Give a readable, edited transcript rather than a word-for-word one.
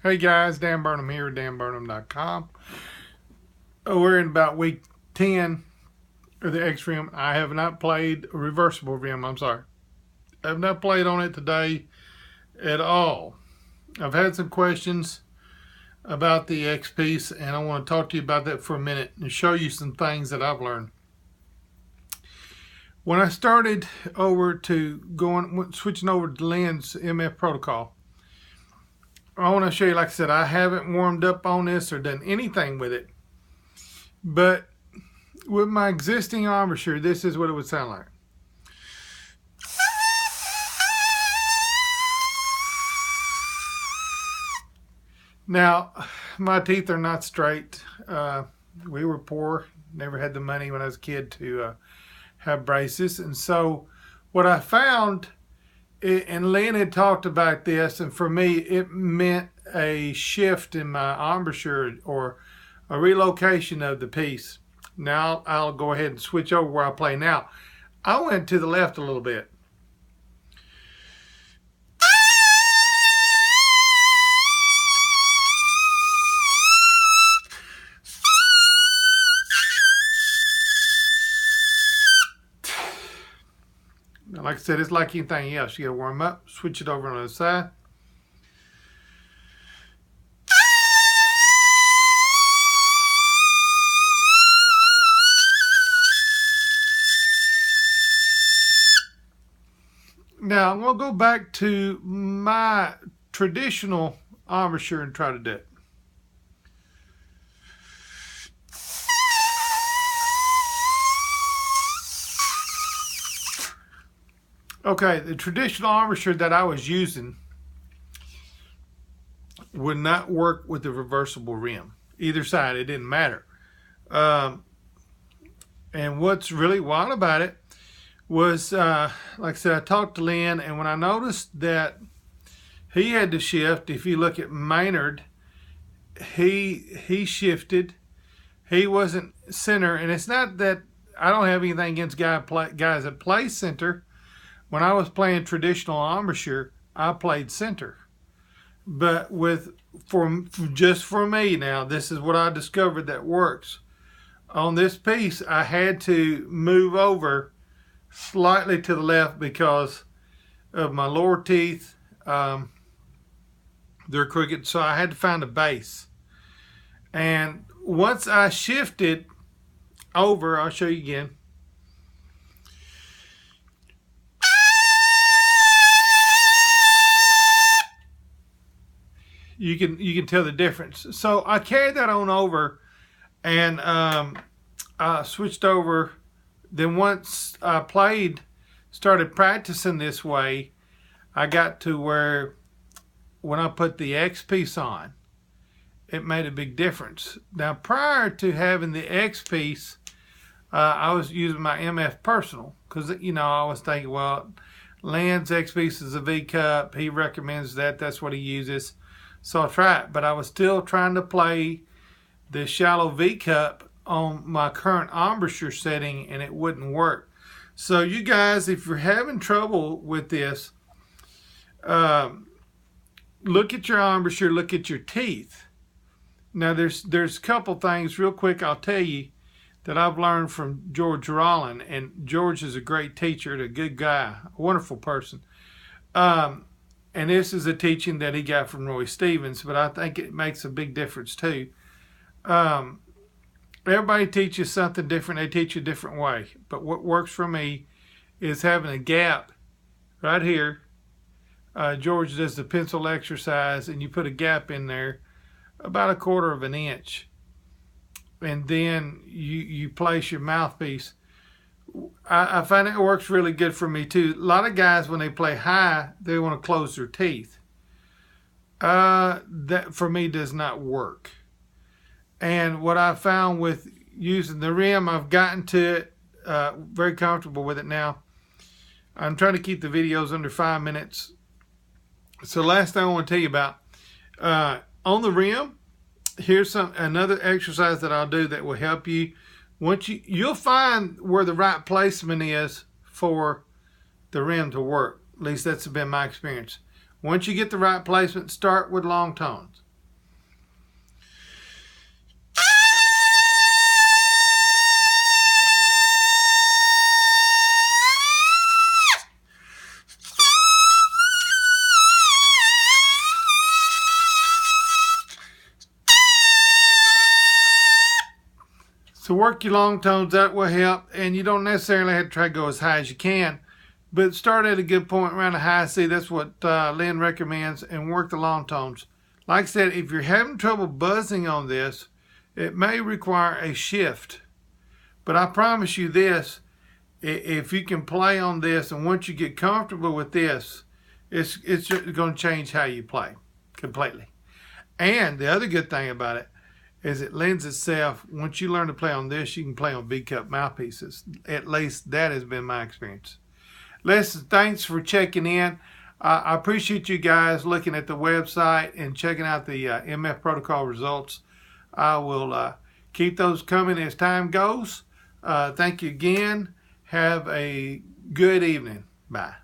Hey guys, Dan Burnham here, danburnham.com. We're in about week 10 of the X Rim. I have not played a Reversible Rim, I'm sorry. I have not played on it today at all. I've had some questions about the X piece, and I want to talk to you about that for a minute and show you some things that I've learned. When I started switching over to Lynn's MF protocol, I want to show you, like I said, I haven't warmed up on this or done anything with it. But with my existing embouchure, this is what it would sound like. Now, my teeth are not straight. We were poor, never had the money when I was a kid to have braces. And so what I found, and Lynn had talked about this, and for me, it meant a shift in my embouchure or a relocation of the piece. Now I'll go ahead and switch over where I play now. I went to the left a little bit. Now, like I said, it's like anything else. You gotta warm up, switch it over on the other side. Now, I'm going to go back to my traditional embouchure and try to do it. Okay, the traditional embouchure that I was using would not work with the reversible rim. Either side, it didn't matter. And what's really wild about it was, like I said, I talked to Lynn, and when I noticed that he had to shift, if you look at Maynard, he shifted. He wasn't center, and it's not that I don't have anything against guys that play center. When I was playing traditional embouchure, I played center. But just for me now, this is what I discovered that works. On this piece, I had to move over slightly to the left because of my lower teeth. They're crooked, so I had to find a base. And once I shifted over, I'll show you again. You can tell the difference. So I carried that on over, and I switched over. Then once I started practicing this way, I got to where when I put the X piece on, it made a big difference. Now, prior to having the X piece, I was using my MF Personal because, I was thinking, well, Land's X piece is a V cup. He recommends that. That's what he uses. So I tried, but I was still trying to play the shallow V cup on my current embouchure setting, and it wouldn't work. So you guys, if you're having trouble with this, look at your embouchure, look at your teeth. Now there's a couple things real quick I'll tell you that I've learned from George Rollin, and George is a great teacher, a good guy, a wonderful person. And this is a teaching that he got from Roy Stevens, but I think it makes a big difference too. Everybody teaches something different. They teach a different way. But what works for me is having a gap right here. George does the pencil exercise, and you put a gap in there about 1/4 of an inch. And then you place your mouthpiece. I find it works really good for me too. A lot of guys, when they play high, they want to close their teeth. That for me does not work. And what I found with using the rim, I've gotten to it, very comfortable with it now. I'm trying to keep the videos under 5 minutes. So last thing I want to tell you about, on the rim, here's another exercise that I'll do that will help you. Once you'll find where the right placement is for the rim to work. At least that's been my experience. Once you get the right placement, start with long tones. So work your long tones, that will help, and you don't necessarily have to try to go as high as you can, but start at a good point around the high C. That's what Lynn recommends, and work the long tones. Like I said, if you're having trouble buzzing on this, it may require a shift, but I promise you this, if you can play on this, and once you get comfortable with this, it's going to change how you play completely. And the other good thing about it is it lends itself, once you learn to play on this, you can play on B-cup mouthpieces. At least that has been my experience. Listen, thanks for checking in. I appreciate you guys looking at the website and checking out the MF protocol results. I will keep those coming as time goes. Thank you again. Have a good evening. Bye.